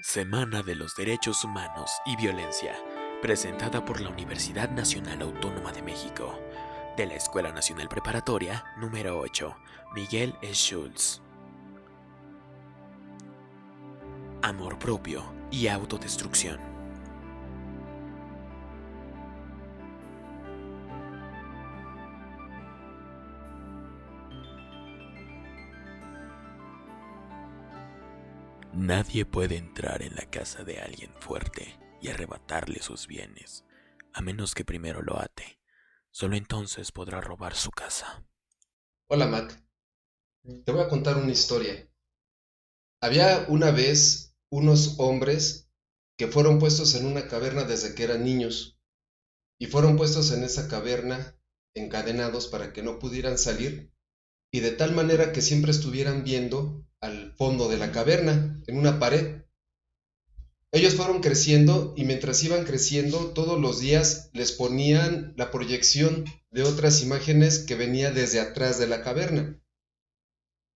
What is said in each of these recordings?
Semana de los Derechos Humanos y Violencia, presentada por la Universidad Nacional Autónoma de México, de la Escuela Nacional Preparatoria número 8, Miguel Schultz. Amor propio y autodestrucción. Nadie puede entrar en la casa de alguien fuerte y arrebatarle sus bienes, a menos que primero lo ate. Solo entonces podrá robar su casa. Hola Mac, te voy a contar una historia. Había una vez unos hombres que fueron puestos en una caverna desde que eran niños y fueron puestos en esa caverna encadenados para que no pudieran salir y de tal manera que siempre estuvieran viendo al fondo de la caverna, en una pared. Ellos fueron creciendo y mientras iban creciendo todos los días les ponían la proyección de otras imágenes que venía desde atrás de la caverna.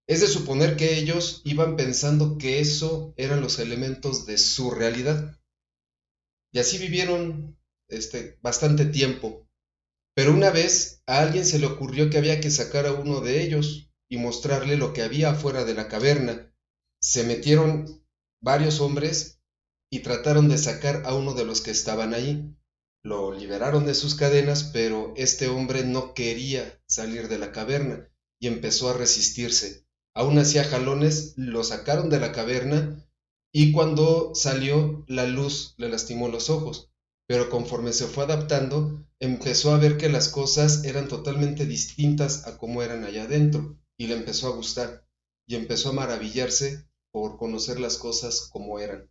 Es de suponer que ellos iban pensando que eso eran los elementos de su realidad. Y así vivieron bastante tiempo. Pero una vez a alguien se le ocurrió que había que sacar a uno de ellos y mostrarle lo que había afuera de la caverna. Se metieron varios hombres y trataron de sacar a uno de los que estaban ahí. Lo liberaron de sus cadenas, pero este hombre no quería salir de la caverna y empezó a resistirse. Aún hacía jalones, lo sacaron de la caverna y cuando salió la luz le lastimó los ojos, pero conforme se fue adaptando, empezó a ver que las cosas eran totalmente distintas a como eran allá adentro y le empezó a gustar y empezó a maravillarse por conocer las cosas como eran.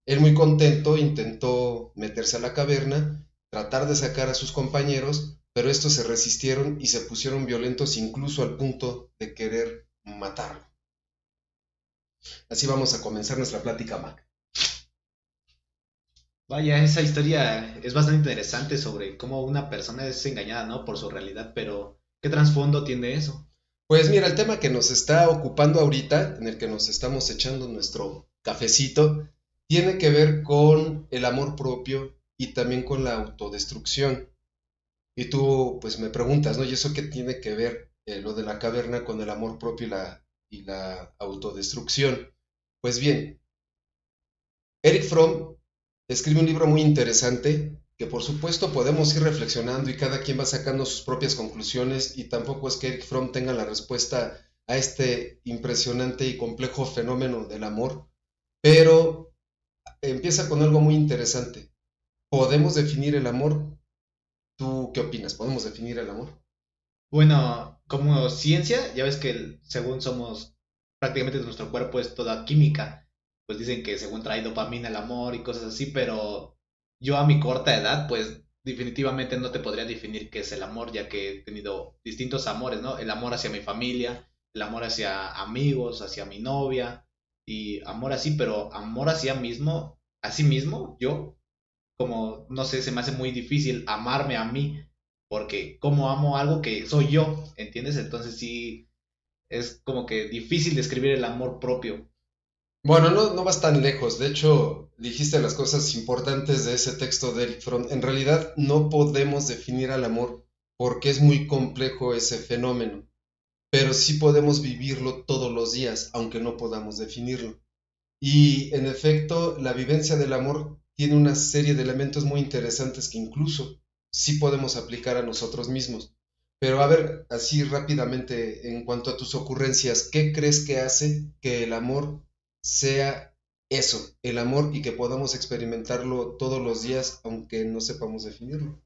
Él muy contento intentó meterse a la caverna, tratar de sacar a sus compañeros, pero estos se resistieron y se pusieron violentos incluso al punto de querer matarlo. Así vamos a comenzar nuestra plática, Mac. Vaya, esa historia es bastante interesante sobre cómo una persona es engañada, ¿no? Por su realidad, pero ¿qué trasfondo tiene eso? Pues mira, el tema que nos está ocupando ahorita, en el que nos estamos echando nuestro cafecito, tiene que ver con el amor propio y también con la autodestrucción. Y tú, pues me preguntas, ¿no? ¿Y eso qué tiene que ver lo de la caverna con el amor propio y la autodestrucción? Pues bien, Eric Fromm escribe un libro muy interesante que por supuesto podemos ir reflexionando y cada quien va sacando sus propias conclusiones y tampoco es que Eric Fromm tenga la respuesta a este impresionante y complejo fenómeno del amor, pero empieza con algo muy interesante. ¿Podemos definir el amor? ¿Tú qué opinas? ¿Podemos definir el amor? Bueno, como ciencia, ya ves que según somos, prácticamente nuestro cuerpo es toda química, pues dicen que según trae dopamina el amor y cosas así, pero yo a mi corta edad, pues definitivamente no te podría definir qué es el amor, ya que he tenido distintos amores, ¿no? El amor hacia mi familia, el amor hacia amigos, hacia mi novia, y amor así, pero amor así mismo, yo, como, no sé, se me hace muy difícil amarme a mí, porque como amo algo que soy yo, ¿entiendes? Entonces sí, es como que difícil describir el amor propio. Bueno, no vas tan lejos. De hecho, dijiste las cosas importantes de ese texto de Eric Fromm. En realidad, no podemos definir al amor porque es muy complejo ese fenómeno, pero sí podemos vivirlo todos los días, aunque no podamos definirlo. Y en efecto, la vivencia del amor tiene una serie de elementos muy interesantes que incluso sí podemos aplicar a nosotros mismos. Pero a ver, así rápidamente, en cuanto a tus ocurrencias, ¿qué crees que hace que el amor sea eso, el amor, y que podamos experimentarlo todos los días, aunque no sepamos definirlo?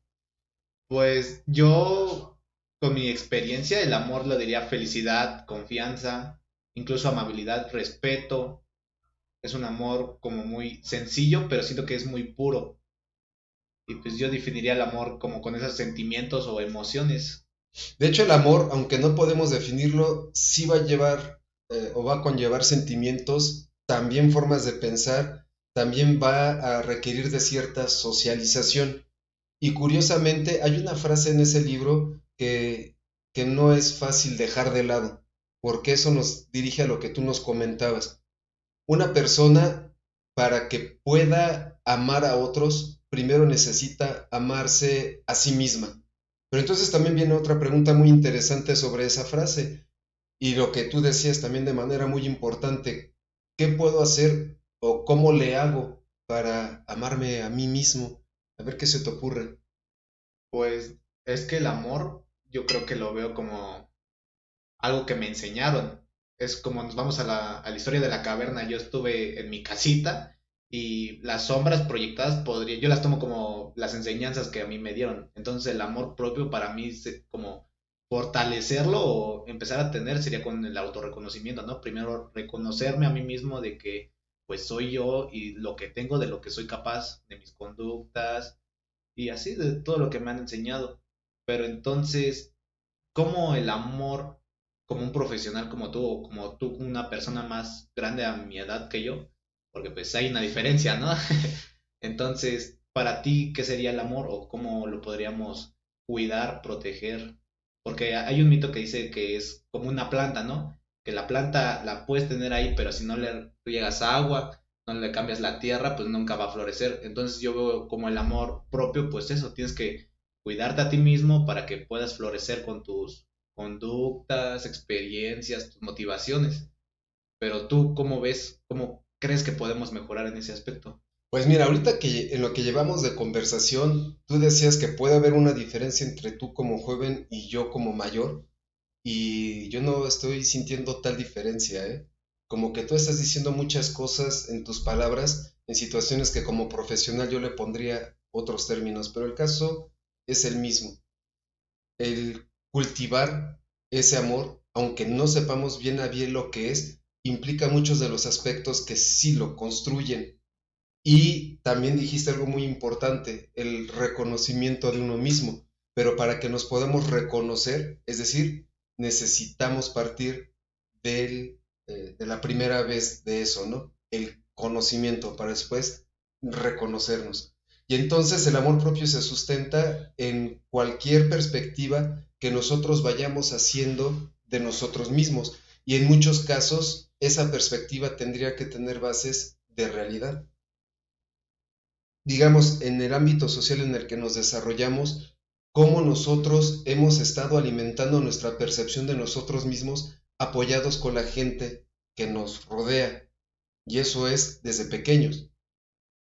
Pues yo, con mi experiencia, el amor lo diría felicidad, confianza, incluso amabilidad, respeto. Es un amor como muy sencillo, pero siento que es muy puro. Y pues yo definiría el amor como con esos sentimientos o emociones. De hecho, el amor, aunque no podemos definirlo, sí va a llevar o va a conllevar sentimientos, también formas de pensar, también va a requerir de cierta socialización. Y curiosamente, hay una frase en ese libro que no es fácil dejar de lado, porque eso nos dirige a lo que tú nos comentabas. Una persona para que pueda amar a otros, primero necesita amarse a sí misma. Pero entonces también viene otra pregunta muy interesante sobre esa frase y lo que tú decías también de manera muy importante. ¿Qué puedo hacer o cómo le hago para amarme a mí mismo? A ver qué se te ocurre. Pues es que el amor yo creo que lo veo como algo que me enseñaron. Es como nos vamos a la historia de la caverna. Yo estuve en mi casita y las sombras proyectadas yo las tomo como las enseñanzas que a mí me dieron. Entonces el amor propio para mí como fortalecerlo o empezar a tener sería con el autorreconocimiento, ¿no? Primero reconocerme a mí mismo de que pues soy yo y lo que tengo, de lo que soy capaz, de mis conductas y así de todo lo que me han enseñado. Pero entonces cómo el amor, como un profesional como tú, o como tú, una persona más grande a mi edad que yo, porque pues hay una diferencia, ¿no? Entonces, para ti, ¿qué sería el amor o cómo lo podríamos cuidar, proteger? Porque hay un mito que dice que es como una planta, ¿no? Que la planta la puedes tener ahí, pero si no le llegas agua, no le cambias la tierra, pues nunca va a florecer. Entonces yo veo como el amor propio, pues eso, tienes que cuidarte a ti mismo para que puedas florecer con tus conductas, experiencias, tus motivaciones. Pero tú, ¿cómo ves? ¿Cómo crees que podemos mejorar en ese aspecto? Pues mira, ahorita que en lo que llevamos de conversación, tú decías que puede haber una diferencia entre tú como joven y yo como mayor, y yo no estoy sintiendo tal diferencia, ¿eh? Como que tú estás diciendo muchas cosas en tus palabras, en situaciones que como profesional yo le pondría otros términos, pero el caso es el mismo. El cultivar ese amor, aunque no sepamos bien a bien lo que es, implica muchos de los aspectos que sí lo construyen. Y también dijiste algo muy importante, el reconocimiento de uno mismo. Pero para que nos podamos reconocer, es decir, necesitamos partir de la primera vez de eso, ¿no? El conocimiento para después reconocernos. Y entonces el amor propio se sustenta en cualquier perspectiva que nosotros vayamos haciendo de nosotros mismos. Y en muchos casos esa perspectiva tendría que tener bases de realidad. Digamos, en el ámbito social en el que nos desarrollamos, cómo nosotros hemos estado alimentando nuestra percepción de nosotros mismos apoyados con la gente que nos rodea. Y eso es desde pequeños,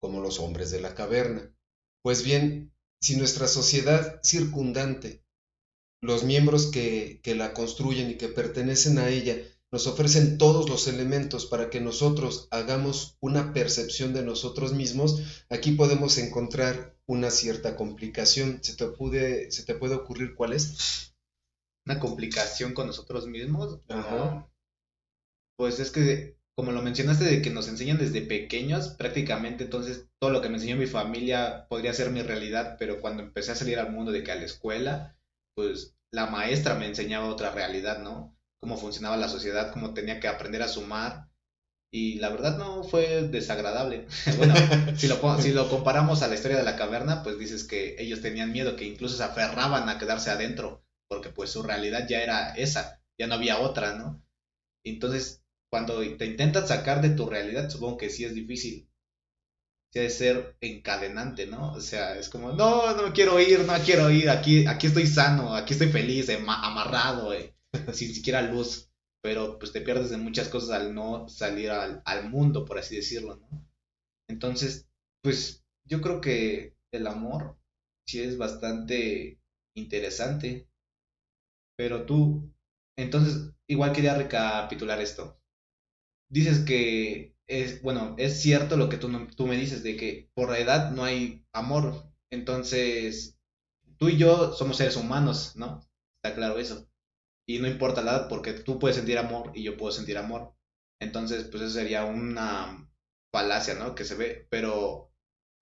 como los hombres de la caverna. Pues bien, si nuestra sociedad circundante, los miembros que la construyen y que pertenecen a ella, nos ofrecen todos los elementos para que nosotros hagamos una percepción de nosotros mismos, aquí podemos encontrar una cierta complicación. Se te puede ocurrir cuál es? ¿Una complicación con nosotros mismos? Ajá. Pues es que, como lo mencionaste, de que nos enseñan desde pequeños, prácticamente entonces todo lo que me enseñó mi familia podría ser mi realidad, pero cuando empecé a salir al mundo de que a la escuela, pues la maestra me enseñaba otra realidad, ¿no? Cómo funcionaba la sociedad, cómo tenía que aprender a sumar, y la verdad no fue desagradable. Bueno, si lo comparamos a la historia de la caverna, pues dices que ellos tenían miedo, que incluso se aferraban a quedarse adentro, porque pues su realidad ya era esa, ya no había otra, ¿no? Entonces, cuando te intentas sacar de tu realidad, supongo que sí es difícil, sí ha de ser encadenante, ¿no? O sea, es como, no, no quiero ir, no quiero ir, aquí estoy sano, aquí estoy feliz, amarrado, sin siquiera luz, pero pues te pierdes de muchas cosas al no salir al mundo, por así decirlo, ¿no? Entonces, pues yo creo que el amor sí es bastante interesante, pero tú, entonces, igual quería recapitular esto. Dices que es, bueno, es cierto lo que tú me dices de que por la edad no hay amor. Entonces, tú y yo somos seres humanos, ¿no? Está claro eso. Y no importa la edad porque tú puedes sentir amor y yo puedo sentir amor. Entonces, pues eso sería una falacia, ¿no? Que se ve, pero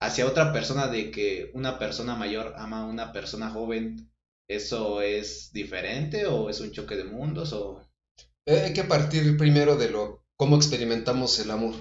hacia otra persona de que una persona mayor ama a una persona joven, ¿eso es diferente o es un choque de mundos o... Hay que partir primero de cómo experimentamos el amor,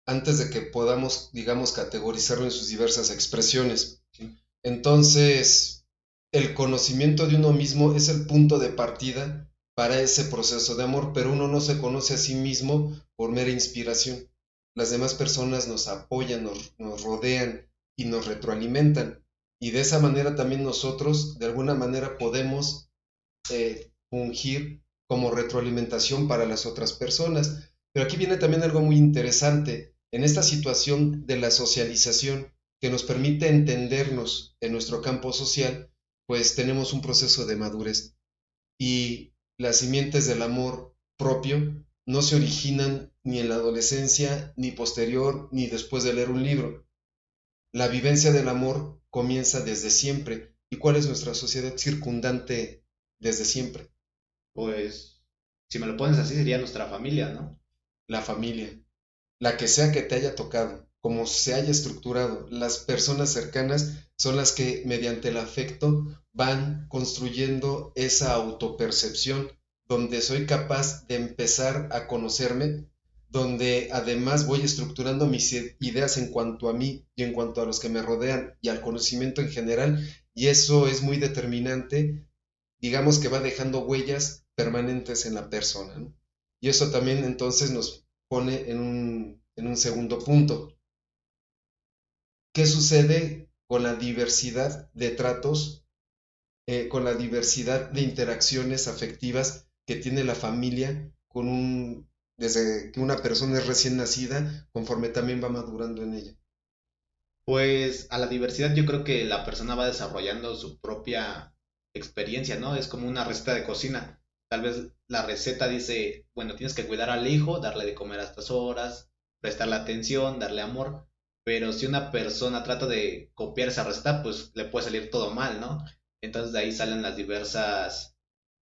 antes de que podamos, digamos, categorizarlo en sus diversas expresiones. Sí. Entonces, el conocimiento de uno mismo es el punto de partida para ese proceso de amor, pero uno no se conoce a sí mismo por mera inspiración. las demás personas nos apoyan, nos rodean y nos retroalimentan. Y de esa manera también nosotros, de alguna manera, podemos fungir como retroalimentación para las otras personas. Pero aquí viene también algo muy interesante. En esta situación de la socialización que nos permite entendernos en nuestro campo social, pues tenemos un proceso de madurez. Y las simientes del amor propio no se originan ni en la adolescencia, ni posterior, ni después de leer un libro. La vivencia del amor comienza desde siempre. ¿Y cuál es nuestra sociedad circundante desde siempre? Pues, si me lo pones así, sería nuestra familia, ¿no? La familia, la que sea que te haya tocado, como se haya estructurado. Las personas cercanas son las que mediante el afecto van construyendo esa autopercepción donde soy capaz de empezar a conocerme, donde además voy estructurando mis ideas en cuanto a mí y en cuanto a los que me rodean y al conocimiento en general, y eso es muy determinante, digamos que va dejando huellas permanentes en la persona, ¿no? Y eso también entonces nos pone en un segundo punto. ¿Qué sucede con la diversidad de tratos, con la diversidad de interacciones afectivas que tiene la familia desde que una persona es recién nacida, conforme también va madurando en ella? Pues a la diversidad yo creo que la persona va desarrollando su propia experiencia, ¿no? Es como una receta de cocina. Tal vez la receta dice, bueno, tienes que cuidar al hijo, darle de comer a estas horas, prestarle atención, darle amor, pero si una persona trata de copiar esa receta, pues le puede salir todo mal, ¿no? Entonces de ahí salen las diversas,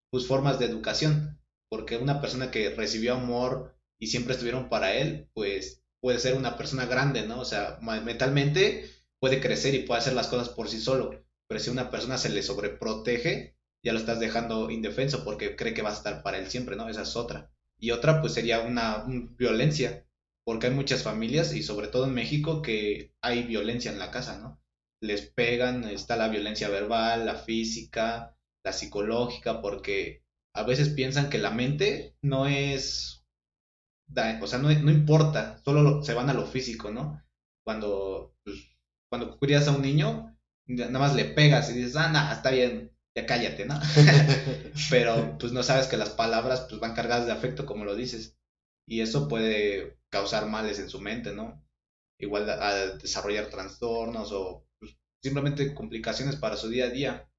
pues, formas de educación, porque una persona que recibió amor y siempre estuvieron para él, pues puede ser una persona grande, ¿no? O sea, mentalmente puede crecer y puede hacer las cosas por sí solo, pero si una persona se le sobreprotege, ya lo estás dejando indefenso porque cree que va a estar para él siempre, ¿no? Esa es otra. Y otra, pues sería una violencia, porque hay muchas familias, y sobre todo en México, que hay violencia en la casa, ¿no? Les pegan, está la violencia verbal, la física, la psicológica, porque a veces piensan que la mente no es, o sea, no importa, solo se van a lo físico, ¿no? Cuando, pues, cuando crías a un niño, nada más le pegas y dices, nada, está bien, ya cállate, ¿no? Pero pues no sabes que las palabras pues van cargadas de afecto, como lo dices, y eso puede causar males en su mente, ¿no? Igual a desarrollar trastornos o pues, simplemente complicaciones para su día a día.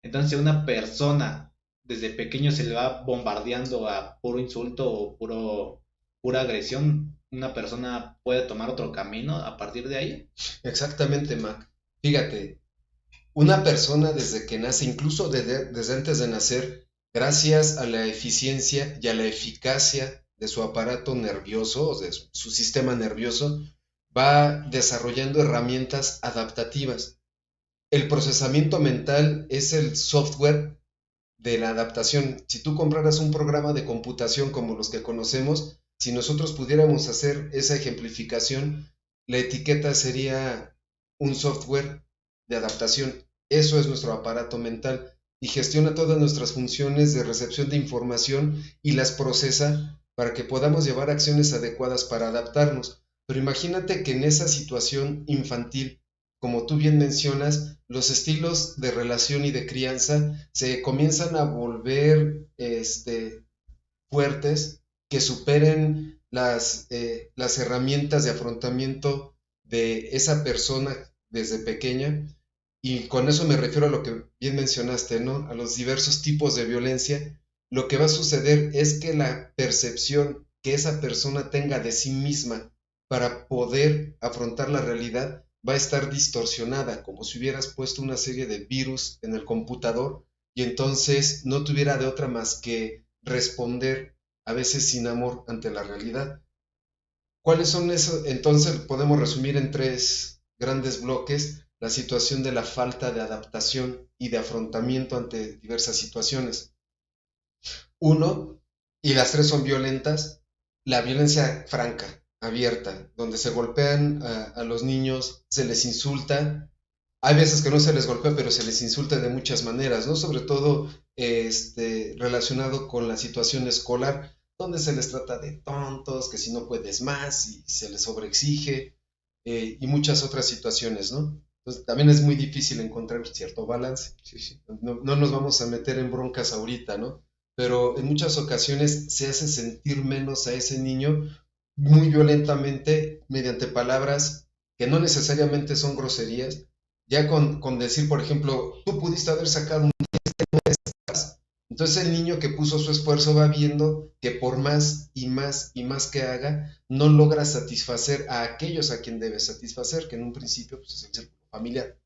Entonces, si a una persona desde pequeño se le va bombardeando a puro insulto o pura agresión, una persona puede tomar otro camino a partir de ahí. Exactamente, Mac. Fíjate, una persona desde que nace, incluso desde antes de nacer, gracias a la eficiencia y a la eficacia de su aparato nervioso, o de su sistema nervioso, va desarrollando herramientas adaptativas. El procesamiento mental es el software de la adaptación. Si tú compraras un programa de computación como los que conocemos, si nosotros pudiéramos hacer esa ejemplificación, la etiqueta sería un software de adaptación. Eso es nuestro aparato mental y gestiona todas nuestras funciones de recepción de información y las procesa para que podamos llevar acciones adecuadas para adaptarnos. Pero imagínate que en esa situación infantil, como tú bien mencionas, los estilos de relación y de crianza se comienzan a volver fuertes, que superen las herramientas de afrontamiento de esa persona desde pequeña. Y con eso me refiero a lo que bien mencionaste, ¿no? A los diversos tipos de violencia. Lo que va a suceder es que la percepción que esa persona tenga de sí misma para poder afrontar la realidad va a estar distorsionada, como si hubieras puesto una serie de virus en el computador y entonces no tuviera de otra más que responder, a veces sin amor, ante la realidad. ¿Cuáles son esos? Entonces podemos resumir en tres grandes bloques la situación de la falta de adaptación y de afrontamiento ante diversas situaciones. Uno, y las tres son violentas, la violencia franca, abierta, donde se golpean a los niños, se les insulta. Hay veces que no se les golpea, pero se les insulta de muchas maneras, ¿no? Sobre todo relacionado con la situación escolar, donde se les trata de tontos, que si no puedes más y se les sobreexige, y muchas otras situaciones, ¿no? Entonces también es muy difícil encontrar cierto balance. Sí, sí. No nos vamos a meter en broncas ahorita, ¿no? Pero en muchas ocasiones se hace sentir menos a ese niño muy violentamente mediante palabras que no necesariamente son groserías. Ya con decir, por ejemplo, tú pudiste haber sacado un 10. Entonces el niño que puso su esfuerzo va viendo que por más y más y más que haga, no logra satisfacer a aquellos a quien debe satisfacer, que en un principio pues, es el círculo familiar.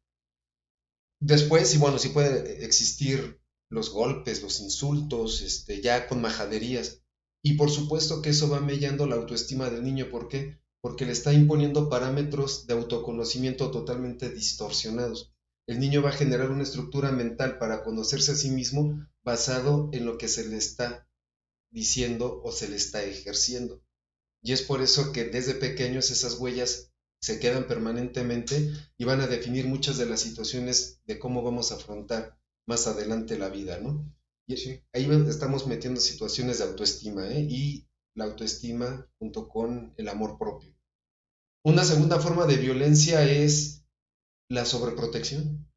Después, y bueno, sí puede existir los golpes, los insultos, ya con majaderías. Y por supuesto que eso va mellando la autoestima del niño. ¿Por qué? Porque le está imponiendo parámetros de autoconocimiento totalmente distorsionados. El niño va a generar una estructura mental para conocerse a sí mismo basado en lo que se le está diciendo o se le está ejerciendo. Y es por eso que desde pequeños esas huellas se quedan permanentemente y van a definir muchas de las situaciones de cómo vamos a afrontar más adelante la vida, ¿no? Y Sí. ahí estamos metiendo situaciones de autoestima, ¿eh? Y la autoestima junto con el amor propio. Una segunda forma de violencia es la sobreprotección.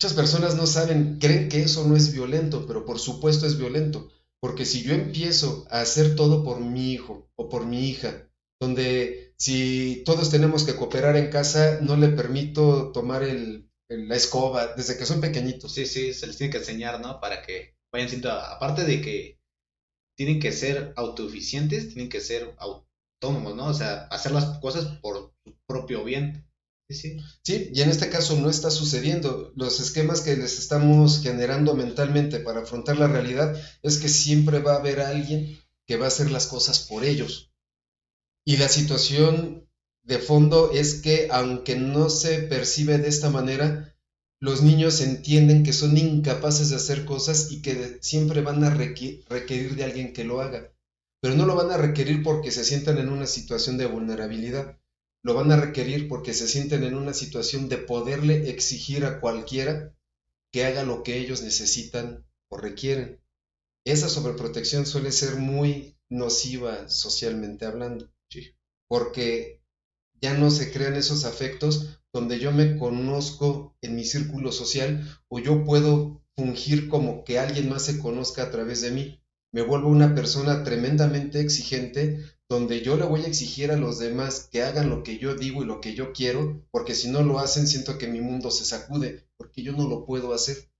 Muchas personas no saben, creen que eso no es violento, pero por supuesto es violento, porque si yo empiezo a hacer todo por mi hijo o por mi hija, donde si todos tenemos que cooperar en casa, no le permito tomar la escoba desde que son pequeñitos. Sí, sí, se les tiene que enseñar, ¿no? Para que vayan siendo, aparte de que tienen que ser autoeficientes, tienen que ser autónomos, ¿no? O sea, hacer las cosas por su propio bien. Sí, sí. Sí, y en este caso no está sucediendo. Los esquemas que les estamos generando mentalmente para afrontar la realidad es que siempre va a haber alguien que va a hacer las cosas por ellos. Y la situación de fondo es que, aunque no se percibe de esta manera, los niños entienden que son incapaces de hacer cosas y que siempre van a requerir de alguien que lo haga. Pero no lo van a requerir porque se sientan en una situación de vulnerabilidad. Lo van a requerir porque se sienten en una situación de poderle exigir a cualquiera que haga lo que ellos necesitan o requieren. Esa sobreprotección suele ser muy nociva socialmente hablando, Sí. porque ya no se crean esos afectos donde yo me conozco en mi círculo social o yo puedo fungir como que alguien más se conozca a través de mí. Me vuelvo una persona tremendamente exigente donde yo le voy a exigir a los demás que hagan lo que yo digo y lo que yo quiero, porque si no lo hacen siento que mi mundo se sacude, porque yo no lo puedo hacer.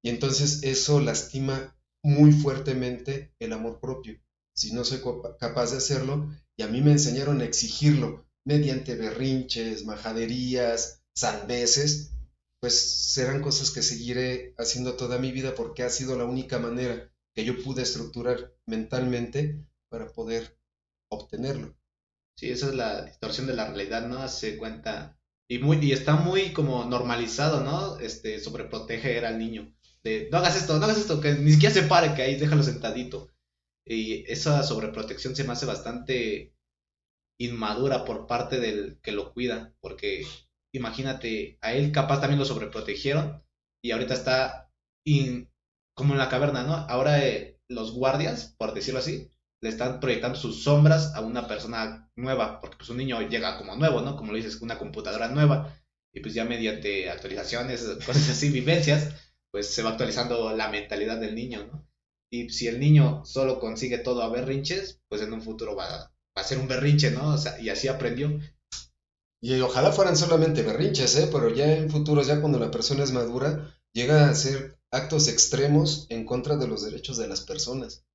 Y entonces eso lastima muy fuertemente el amor propio. Si no soy capaz de hacerlo, y a mí me enseñaron a exigirlo mediante berrinches, majaderías, sandeces, pues serán cosas que seguiré haciendo toda mi vida porque ha sido la única manera que yo pude estructurar mentalmente para poder obtenerlo. Sí, esa es la distorsión de la realidad, ¿no? Se cuenta. Y está muy como normalizado, ¿no? Sobreproteger al niño. De, no hagas esto, no hagas esto, que ni siquiera se pare, que ahí déjalo sentadito. Y esa sobreprotección se me hace bastante inmadura por parte del que lo cuida, porque imagínate, a él capaz también lo sobreprotegieron y ahorita está como en la caverna, ¿no? Ahora los guardias, por decirlo así, le están proyectando sus sombras a una persona nueva, porque pues un niño llega como nuevo, ¿no? Como lo dices, una computadora nueva, y pues ya mediante actualizaciones, cosas así, vivencias, pues se va actualizando la mentalidad del niño, ¿no? Y si el niño solo consigue todo a berrinches, pues en un futuro va a ser un berrinche, ¿no? O sea, y así aprendió. Y ojalá fueran solamente berrinches, ¿eh? Pero ya en futuros, ya cuando la persona es madura, llega a hacer actos extremos en contra de los derechos de las personas.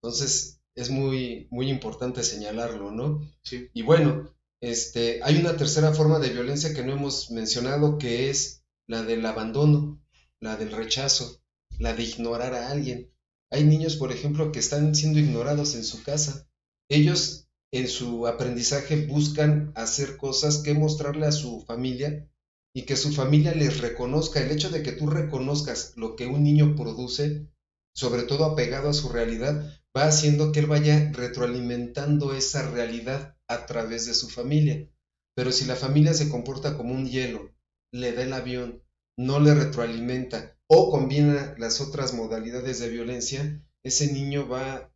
Entonces, es muy, muy importante señalarlo, ¿no? Sí. Y bueno, hay una tercera forma de violencia que no hemos mencionado, que es la del abandono, la del rechazo, la de ignorar a alguien. Hay niños, por ejemplo, que están siendo ignorados en su casa. Ellos en su aprendizaje buscan hacer cosas que mostrarle a su familia y que su familia les reconozca. El hecho de que tú reconozcas lo que un niño produce, sobre todo apegado a su realidad, va haciendo que él vaya retroalimentando esa realidad a través de su familia. Pero si la familia se comporta como un hielo, le da el avión, no le retroalimenta o combina las otras modalidades de violencia, ese niño va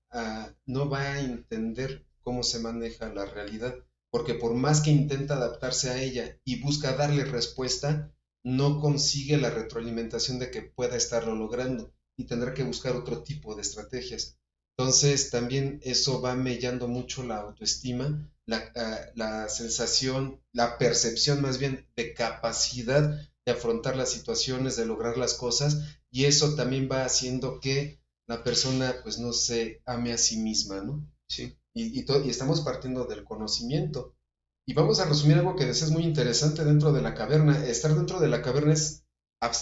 no va a entender cómo se maneja la realidad, porque por más que intenta adaptarse a ella y busca darle respuesta, no consigue la retroalimentación de que pueda estarlo logrando y tendrá que buscar otro tipo de estrategias. Entonces también eso va mellando mucho la autoestima, la sensación, la percepción más bien de capacidad de afrontar las situaciones, de lograr las cosas, y eso también va haciendo que la persona pues no se ame a sí misma, ¿no? Sí. Y estamos partiendo del conocimiento. Y vamos a resumir algo que decías muy interesante dentro de la caverna. Estar dentro de la caverna es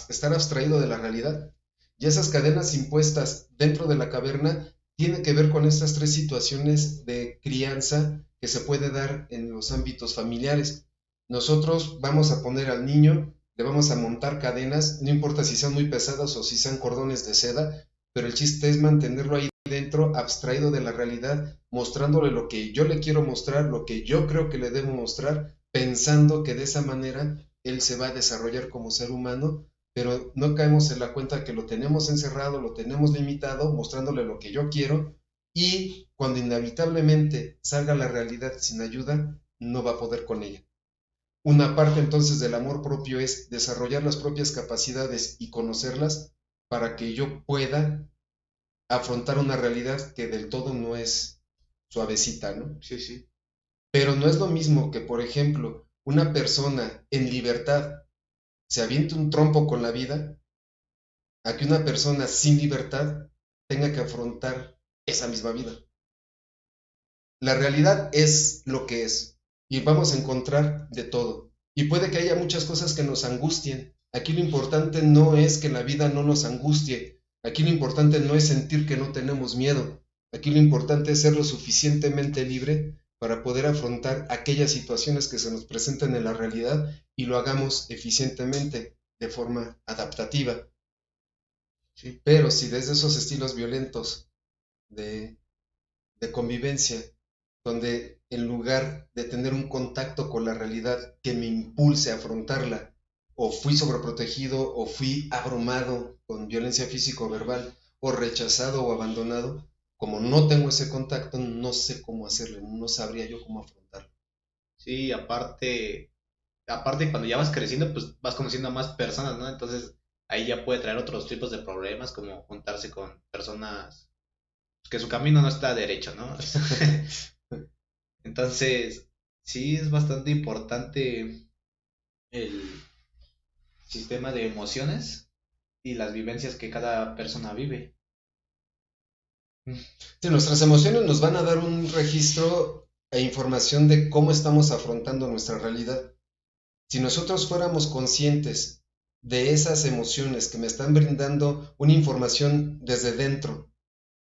estar abstraído de la realidad. Y esas cadenas impuestas dentro de la caverna tienen que ver con estas tres situaciones de crianza que se puede dar en los ámbitos familiares. Nosotros vamos a poner al niño, le vamos a montar cadenas, no importa si sean muy pesadas o si sean cordones de seda, pero el chiste es mantenerlo ahí dentro, abstraído de la realidad, mostrándole lo que yo le quiero mostrar, lo que yo creo que le debo mostrar, pensando que de esa manera él se va a desarrollar como ser humano, pero no caemos en la cuenta que lo tenemos encerrado, lo tenemos limitado, mostrándole lo que yo quiero, y cuando inevitablemente salga la realidad sin ayuda, no va a poder con ella. Una parte entonces del amor propio es desarrollar las propias capacidades y conocerlas para que yo pueda afrontar una realidad que del todo no es suavecita, ¿no? Sí, sí. Pero no es lo mismo que, por ejemplo, una persona en libertad se aviente un trompo con la vida, a que una persona sin libertad tenga que afrontar esa misma vida. La realidad es lo que es y vamos a encontrar de todo. Y puede que haya muchas cosas que nos angustien. Aquí lo importante no es que la vida no nos angustie. Aquí lo importante no es sentir que no tenemos miedo. Aquí lo importante es ser lo suficientemente libre para poder afrontar aquellas situaciones que se nos presenten en la realidad y lo hagamos eficientemente, de forma adaptativa. Sí. Pero si desde esos estilos violentos de, de convivencia, donde en lugar de tener un contacto con la realidad que me impulse a afrontarla, o fui sobreprotegido, o fui abrumado con violencia física o verbal, o rechazado o abandonado, como no tengo ese contacto, no sé cómo hacerlo, no sabría yo cómo afrontarlo. Sí, aparte cuando ya vas creciendo, pues vas conociendo a más personas, ¿no? Entonces ahí ya puede traer otros tipos de problemas, como juntarse con personas que su camino no está derecho, ¿no? Entonces, sí es bastante importante el sistema de emociones y las vivencias que cada persona vive. Sí, nuestras emociones nos van a dar un registro e información de cómo estamos afrontando nuestra realidad. Si nosotros fuéramos conscientes de esas emociones que me están brindando una información desde dentro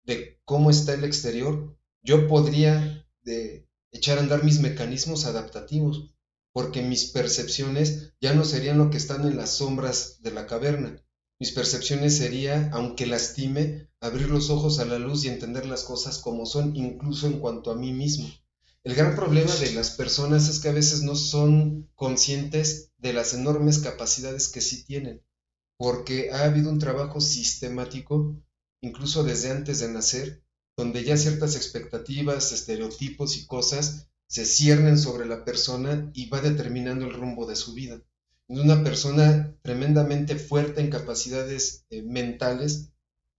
de cómo está el exterior, yo podría echar a andar mis mecanismos adaptativos, porque mis percepciones ya no serían lo que están en las sombras de la caverna. Mis percepciones sería, aunque lastime, abrir los ojos a la luz y entender las cosas como son, incluso en cuanto a mí mismo. El gran problema de las personas es que a veces no son conscientes de las enormes capacidades que sí tienen, porque ha habido un trabajo sistemático, incluso desde antes de nacer, donde ya ciertas expectativas, estereotipos y cosas se ciernen sobre la persona y va determinando el rumbo de su vida. Una persona tremendamente fuerte en capacidades mentales,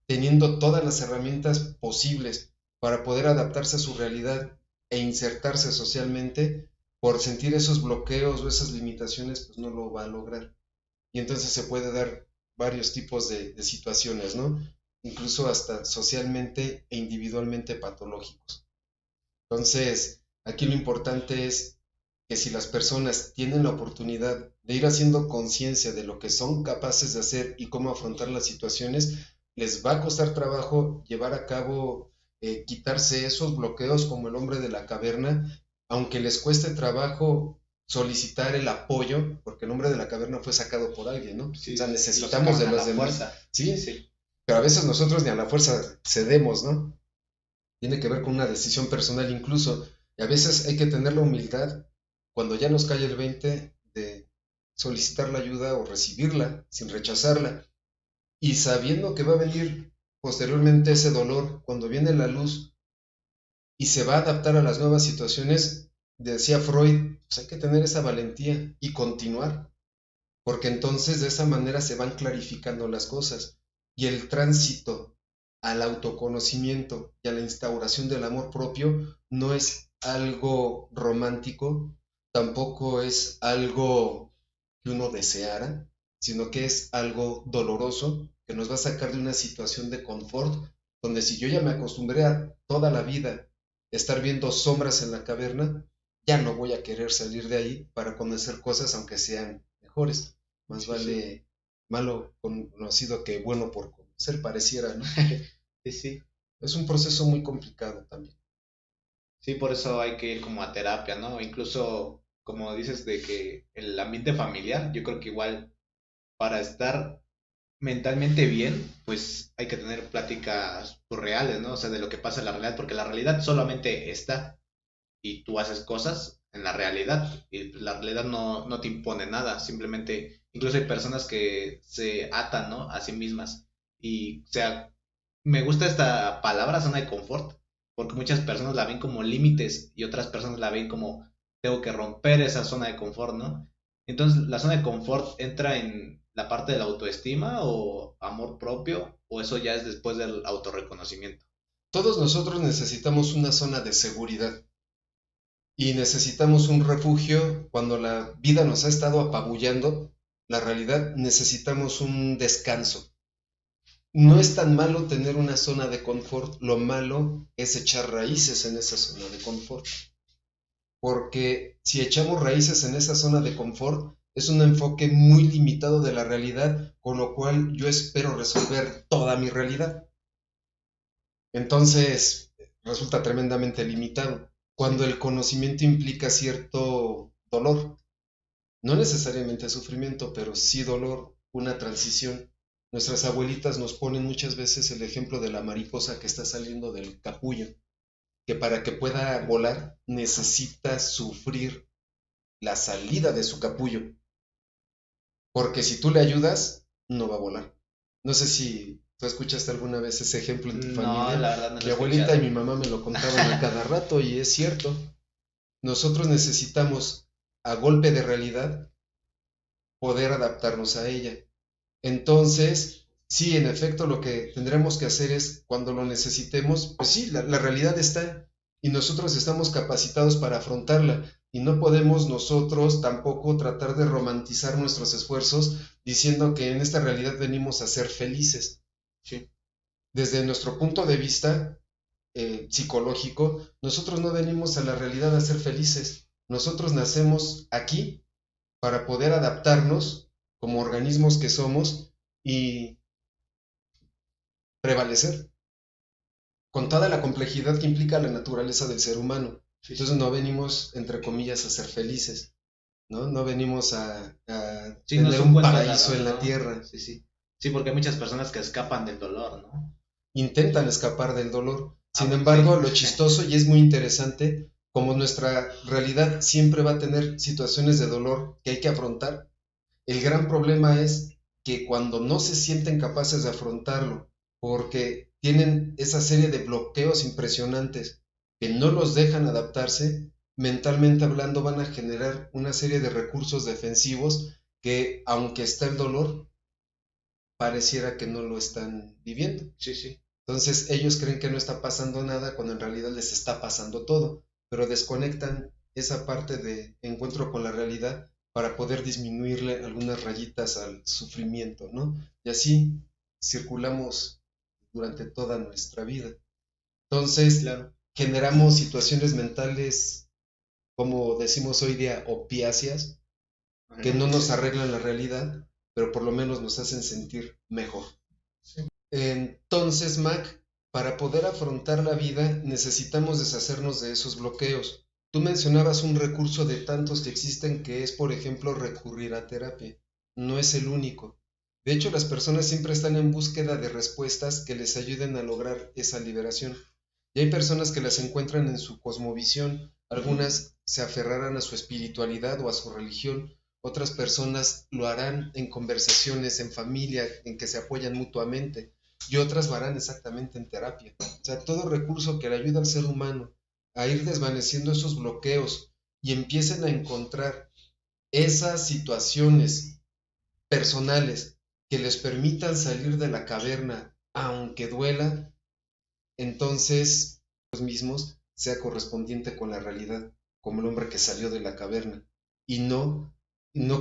teniendo todas las herramientas posibles para poder adaptarse a su realidad e insertarse socialmente, por sentir esos bloqueos o esas limitaciones, pues no lo va a lograr. Y entonces se puede dar varios tipos de situaciones, ¿no? Incluso hasta socialmente e individualmente patológicos. Entonces, aquí lo importante es que si las personas tienen la oportunidad de ir haciendo conciencia de lo que son capaces de hacer y cómo afrontar las situaciones, les va a costar trabajo llevar a cabo, quitarse esos bloqueos como el hombre de la caverna, aunque les cueste trabajo solicitar el apoyo, porque el hombre de la caverna fue sacado por alguien, ¿no? Sí, o sea, lo necesitamos de sacaron a los la demás. fuerza. Sí, Sí. pero a veces nosotros ni a la fuerza cedemos, ¿no? Tiene que ver con una decisión personal incluso. Y a veces hay que tener la humildad, cuando ya nos cae el 20, de solicitar la ayuda o recibirla sin rechazarla. Y sabiendo que va a venir posteriormente ese dolor, cuando viene la luz y se va a adaptar a las nuevas situaciones, decía Freud, pues hay que tener esa valentía y continuar, porque entonces de esa manera se van clarificando las cosas y el tránsito al autoconocimiento y a la instauración del amor propio no es algo romántico, tampoco es algo que uno deseara, sino que es algo doloroso que nos va a sacar de una situación de confort, donde si yo ya me acostumbré a toda la vida estar viendo sombras en la caverna, ya no voy a querer salir de ahí para conocer cosas aunque sean mejores. Más Sí, vale malo conocido que bueno por conocer, pareciera, ¿no? sí, sí. Es un proceso muy complicado también. Sí, por eso hay que ir como a terapia, ¿no? Incluso, como dices, de que el ambiente familiar, yo creo que igual para estar mentalmente bien, pues hay que tener pláticas pues, reales, ¿no? O sea, de lo que pasa en la realidad, porque la realidad solamente está y tú haces cosas en la realidad y pues, la realidad no te impone nada, simplemente, incluso hay personas que se atan, ¿no? A sí mismas y, o sea, me gusta esta palabra zona de confort, porque muchas personas la ven como límites y otras personas la ven como tengo que romper esa zona de confort, ¿no? Entonces, ¿la zona de confort entra en la parte de la autoestima o amor propio o eso ya es después del autorreconocimiento? Todos nosotros necesitamos una zona de seguridad y necesitamos un refugio cuando la vida nos ha estado apabullando. La realidad necesitamos un descanso. No es tan malo tener una zona de confort, lo malo es echar raíces en esa zona de confort. Porque si echamos raíces en esa zona de confort, es un enfoque muy limitado de la realidad, con lo cual yo espero resolver toda mi realidad. Entonces, resulta tremendamente limitado. Cuando Sí, el conocimiento implica cierto dolor, no necesariamente sufrimiento, pero sí dolor, una transición. Nuestras abuelitas nos ponen muchas veces el ejemplo de la mariposa que está saliendo del capullo, que para que pueda volar necesita sufrir la salida de su capullo, porque si tú le ayudas, no va a volar. No sé si tú escuchaste alguna vez ese ejemplo en tu no, la familia. verdad no lo he Mi abuelita y escuchado. mi mamá me lo contaban a cada rato y es cierto. Nosotros necesitamos, a golpe de realidad, poder adaptarnos a ella. Entonces, sí, en efecto, lo que tendremos que hacer es, cuando lo necesitemos, pues sí, la realidad está y nosotros estamos capacitados para afrontarla y no podemos nosotros tampoco tratar de romantizar nuestros esfuerzos diciendo que en esta realidad venimos a ser felices. Sí, Desde nuestro punto de vista psicológico, nosotros no venimos a la realidad a ser felices. Nosotros nacemos aquí para poder adaptarnos como organismos que somos y prevalecer con toda la complejidad que implica la naturaleza del ser humano. sí, Entonces sí. no venimos, entre comillas, a ser felices, ¿no? No venimos a Sí, no es tener un un cuento de paraíso hadas, en la ¿no? tierra. Sí, sí. Sí, porque hay muchas personas que escapan del dolor, ¿no? Intentan escapar del dolor. Ah, Sin bueno, embargo, sí. lo chistoso y es muy interesante, como nuestra realidad siempre va a tener situaciones de dolor que hay que afrontar, el gran problema es que cuando no se sienten capaces de afrontarlo, porque tienen esa serie de bloqueos impresionantes que no los dejan adaptarse, mentalmente hablando van a generar una serie de recursos defensivos que, aunque está el dolor, pareciera que no lo están viviendo. Sí, sí. Entonces ellos creen que no está pasando nada cuando en realidad les está pasando todo, pero desconectan esa parte de encuentro con la realidad para poder disminuirle algunas rayitas al sufrimiento, ¿no? Y así circulamos durante toda nuestra vida. Entonces Claro. generamos situaciones mentales, como decimos hoy día, opiáceas, que no nos arreglan la realidad, pero por lo menos nos hacen sentir mejor. Entonces, Mac, para poder afrontar la vida necesitamos deshacernos de esos bloqueos. Tú mencionabas un recurso de tantos que existen que es, por ejemplo, recurrir a terapia. No es el único. De hecho, las personas siempre están en búsqueda de respuestas que les ayuden a lograr esa liberación. Y hay personas que las encuentran en su cosmovisión. Algunas se aferrarán a su espiritualidad o a su religión. Otras personas lo harán en conversaciones, en familia, en que se apoyan mutuamente y otras lo harán exactamente en terapia. O sea, todo recurso que le ayuda al ser humano a ir desvaneciendo esos bloqueos y empiecen a encontrar esas situaciones personales que les permitan salir de la caverna, aunque duela, entonces los mismos sea correspondiente con la realidad, como el hombre que salió de la caverna, y no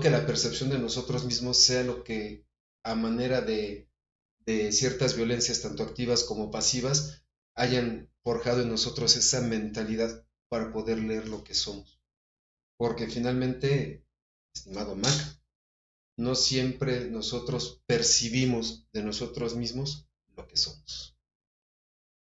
que la percepción de nosotros mismos sea lo que a manera de ciertas violencias, tanto activas como pasivas, hayan forjado en nosotros esa mentalidad para poder leer lo que somos. Porque finalmente, estimado Mac, no siempre nosotros percibimos de nosotros mismos lo que somos.